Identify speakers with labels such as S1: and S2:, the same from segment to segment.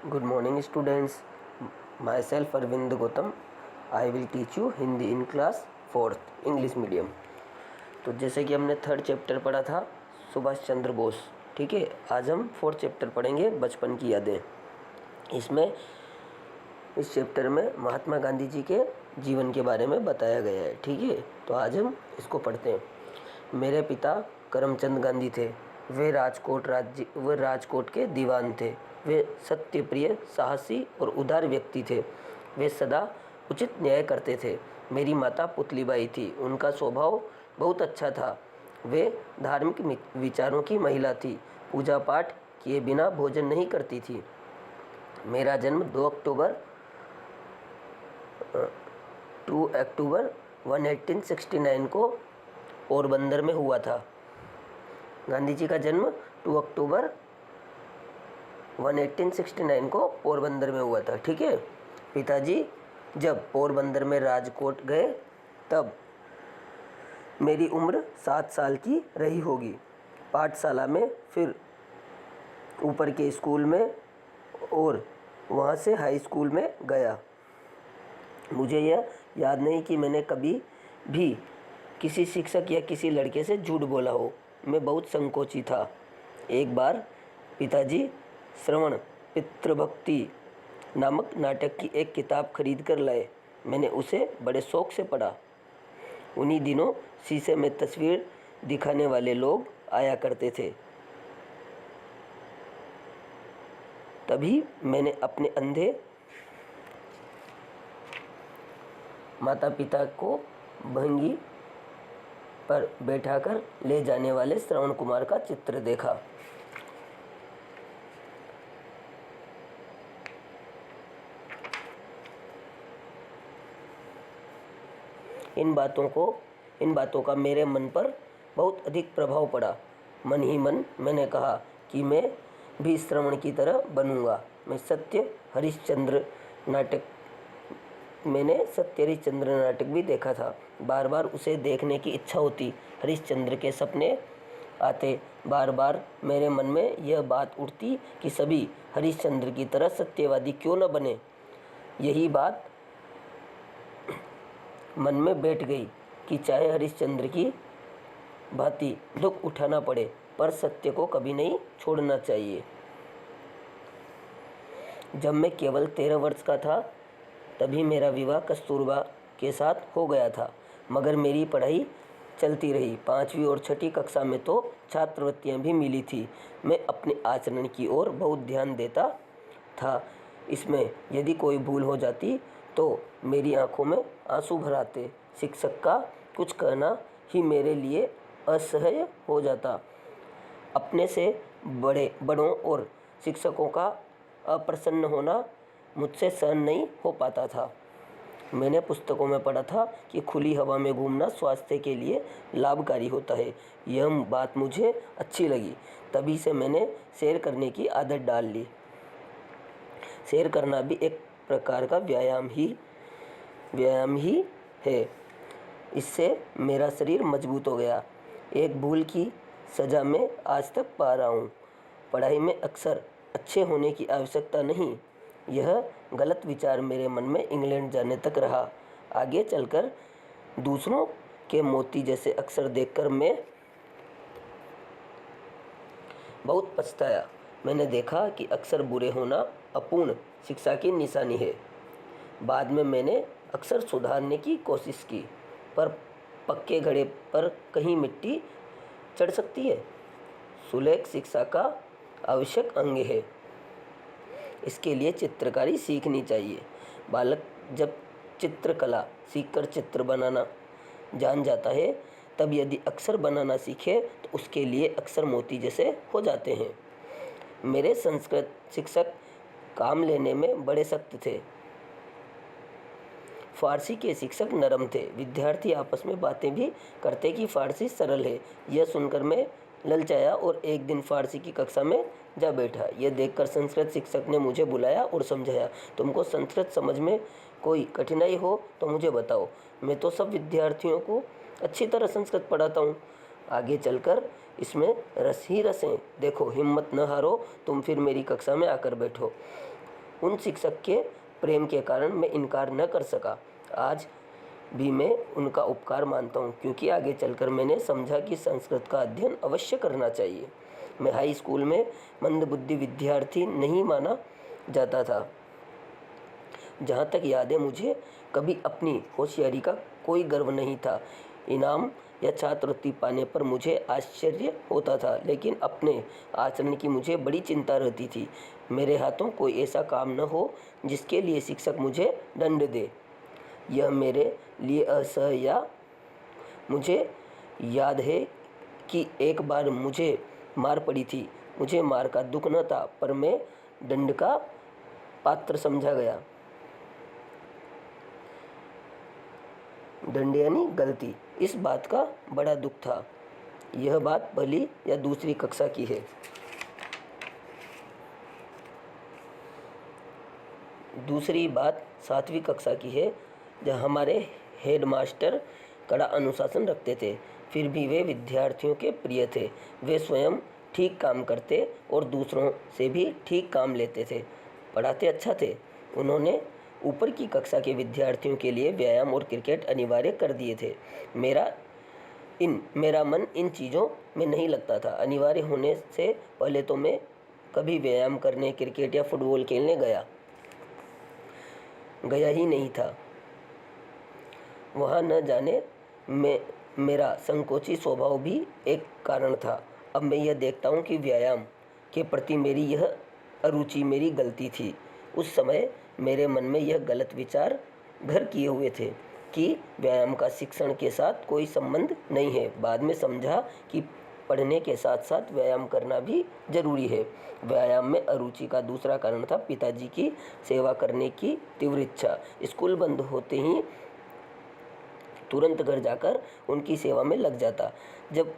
S1: Good morning students. Myself Arvind Gautam. I will teach you Hindi in class 4th English medium. तो जैसे कि हमने third chapter पढ़ा था सुभाष चंद्र बोस, ठीक है। आज हम फोर्थ चैप्टर पढ़ेंगे बचपन की यादें। इस चैप्टर में महात्मा गांधी जी के जीवन के बारे में बताया गया है, ठीक है। तो आज हम इसको पढ़ते हैं। मेरे पिता करमचंद गांधी थे। वे राजकोट के दीवान थे। वे सत्यप्रिय, साहसी और उदार व्यक्ति थे। वे सदा उचित न्याय करते थे। मेरी माता पुतलीबाई थी। उनका स्वभाव बहुत अच्छा था। वे धार्मिक विचारों की महिला थी। पूजा पाठ किए बिना भोजन नहीं करती थी। मेरा जन्म 2 अक्टूबर 1869 को पोरबंदर में हुआ था। गांधी जी का जन्म 2 अक्टूबर 1869 को पोरबंदर में हुआ था, ठीक है। पिताजी जब पोरबंदर में राजकोट गए तब मेरी उम्र 7 साल की रही होगी। पाठशाला में, फिर ऊपर के स्कूल में और वहाँ से हाई स्कूल में गया। मुझे यह याद नहीं कि मैंने कभी भी किसी शिक्षक या किसी लड़के से झूठ बोला हो। मैं बहुत संकोची था। एक बार पिताजी श्रवण पितृभक्ति नामक नाटक की एक किताब खरीद कर लाए। मैंने उसे बड़े शौक से पढ़ा। उन्हीं दिनों शीशे में तस्वीर दिखाने वाले लोग आया करते थे। तभी मैंने अपने अंधे माता पिता को भंगी पर बैठाकर ले जाने वाले श्रवण कुमार का चित्र देखा। इन बातों का मेरे मन पर बहुत अधिक प्रभाव पड़ा। मन ही मन मैंने कहा कि मैं भी श्रवण की तरह बनूंगा। मैंने सत्य हरिश्चंद्र नाटक भी देखा था। बार बार उसे देखने की इच्छा होती। हरिश्चंद्र के सपने आते। बार बार मेरे मन में यह बात उठती कि सभी हरिश्चंद्र की तरह सत्यवादी क्यों न बने। यही बात मन में बैठ गई कि चाहे हरिश्चंद्र की भांति दुख उठाना पड़े, पर सत्य को कभी नहीं छोड़ना चाहिए। जब मैं केवल 13 वर्ष का था तभी मेरा विवाह कस्तूरबा के साथ हो गया था, मगर मेरी पढ़ाई चलती रही। 5वीं और 6ठी कक्षा में तो छात्रवृत्तियां भी मिली थी। मैं अपने आचरण की ओर बहुत ध्यान देता था। इसमें यदि कोई भूल हो जाती तो मेरी आंखों में आंसू भर आते। शिक्षक का कुछ कहना ही मेरे लिए असह्य हो जाता। अपने से बड़ों और शिक्षकों का अप्रसन्न होना मुझसे सहन नहीं हो पाता था। मैंने पुस्तकों में पढ़ा था कि खुली हवा में घूमना स्वास्थ्य के लिए लाभकारी होता है। यह बात मुझे अच्छी लगी। तभी से मैंने सैर करने की आदत डाल ली। सैर करना भी एक प्रकार का व्यायाम ही है। इससे मेरा शरीर मजबूत हो गया। एक भूल की सज़ा मैं आज तक पा रहा हूँ। पढ़ाई में अक्सर अच्छे होने की आवश्यकता नहीं। यह गलत विचार मेरे मन में इंग्लैंड जाने तक रहा। आगे चलकर दूसरों के मोती जैसे अक्षर देखकर मैं बहुत पछताया। मैंने देखा कि अक्सर बुरे होना अपूर्ण शिक्षा की निशानी है। बाद में मैंने अक्सर सुधारने की कोशिश की, पर पक्के घड़े पर कहीं मिट्टी चढ़ सकती है। सुलेख शिक्षा का आवश्यक अंग है। इसके लिए चित्रकारी सीखनी चाहिए। बालक जब चित्रकला सीखकर चित्र बनाना जान जाता है, तब यदि अक्षर बनाना सीखे तो उसके लिए अक्षर मोती जैसे हो जाते हैं। मेरे संस्कृत शिक्षक काम लेने में बड़े सख्त थे। फारसी के शिक्षक नरम थे। विद्यार्थी आपस में बातें भी करते कि फारसी सरल है। यह सुनकर मैं ललचाया और एक दिन फारसी की कक्षा में जा बैठा। यह देखकर संस्कृत शिक्षक ने मुझे बुलाया और समझाया, तुमको संस्कृत समझ में कोई कठिनाई हो तो मुझे बताओ। मैं तो सब विद्यार्थियों को अच्छी तरह संस्कृत पढ़ाता हूँ। आगे चलकर इसमें रस ही रस है। देखो, हिम्मत न हारो, तुम फिर मेरी कक्षा में आकर बैठो। उन शिक्षक के प्रेम के कारण मैं इनकार न कर सका। आज भी मैं उनका उपकार मानता हूँ, क्योंकि आगे चलकर मैंने समझा कि संस्कृत का अध्ययन अवश्य करना चाहिए। मैं हाई स्कूल में मंदबुद्धि विद्यार्थी नहीं माना जाता था। जहाँ तक याद है, मुझे कभी अपनी होशियारी का कोई गर्व नहीं था। इनाम या छात्रवृत्ति पाने पर मुझे आश्चर्य होता था, लेकिन अपने आचरण की मुझे बड़ी चिंता रहती थी। मेरे हाथों कोई ऐसा काम न हो जिसके लिए शिक्षक मुझे दंड दे। यह मेरे लिए असह्य या मुझे याद है कि एक बार मुझे मार पड़ी थी। मुझे मार का दुख न था, पर मैं दंड का पात्र समझा गया। दंड यानी गलती, इस बात का बड़ा दुख था। यह बात पहली या दूसरी कक्षा की है। दूसरी बात 7वीं कक्षा की है, जहाँ हमारे हेडमास्टर कड़ा अनुशासन रखते थे, फिर भी वे विद्यार्थियों के प्रिय थे। वे स्वयं ठीक काम करते और दूसरों से भी ठीक काम लेते थे। पढ़ाते अच्छा थे। उन्होंने ऊपर की कक्षा के विद्यार्थियों के लिए व्यायाम और क्रिकेट अनिवार्य कर दिए थे। मेरा मन इन चीज़ों में नहीं लगता था। अनिवार्य होने से पहले तो मैं कभी व्यायाम करने, क्रिकेट या फुटबॉल खेलने गया ही नहीं था। वहाँ न जाने में मेरा संकोची स्वभाव भी एक कारण था। अब मैं यह देखता हूँ कि व्यायाम के प्रति मेरी यह अरुचि मेरी गलती थी। उस समय मेरे मन में यह गलत विचार घर किए हुए थे कि व्यायाम का शिक्षण के साथ कोई संबंध नहीं है। बाद में समझा कि पढ़ने के साथ साथ व्यायाम करना भी जरूरी है। व्यायाम में अरुचि का दूसरा कारण था पिताजी की सेवा करने की तीव्र इच्छा। स्कूल बंद होते ही तुरंत घर जाकर उनकी सेवा में लग जाता। जब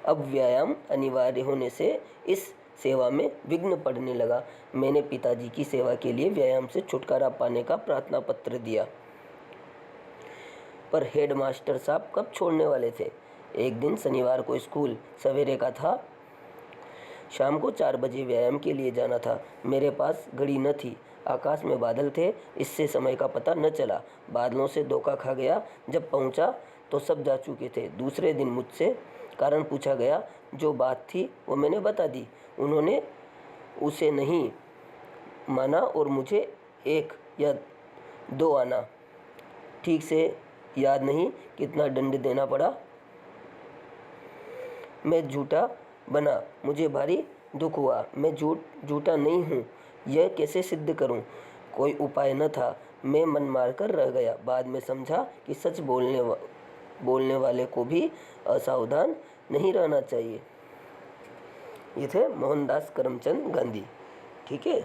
S1: अब व्यायाम अनिवार्य होने से इस सेवा में विघ्न पड़ने लगा। मैंने पिताजी की सेवा के लिए व्यायाम से छुटकारा पाने का प्रार्थना पत्र दिया, पर हेडमास्टर साहब कब छोड़ने वाले थे। एक दिन शनिवार को स्कूल सवेरे का था। शाम को 4 बजे व्यायाम के लिए जाना था। मेरे पास घड़ी न थी। आकाश में बादल थे, इससे समय का पता न चला। बादलों से धोखा खा गया। जब पहुंचा तो सब जा चुके थे। दूसरे दिन मुझसे कारण पूछा गया। जो बात थी वो मैंने बता दी। उन्होंने उसे नहीं माना और मुझे 1 या 2 आना ठीक से याद नहीं कितना दंड देना पड़ा। मैं झूठा बना। मुझे भारी दुख हुआ। मैं झूठा नहीं हूँ, यह कैसे सिद्ध करूँ? कोई उपाय न था। मैं मन मारकर रह गया। बाद में समझा कि सच बोलने वाले को भी असावधान नहीं रहना चाहिए। ये थे मोहनदास करमचंद गांधी। ठीक है।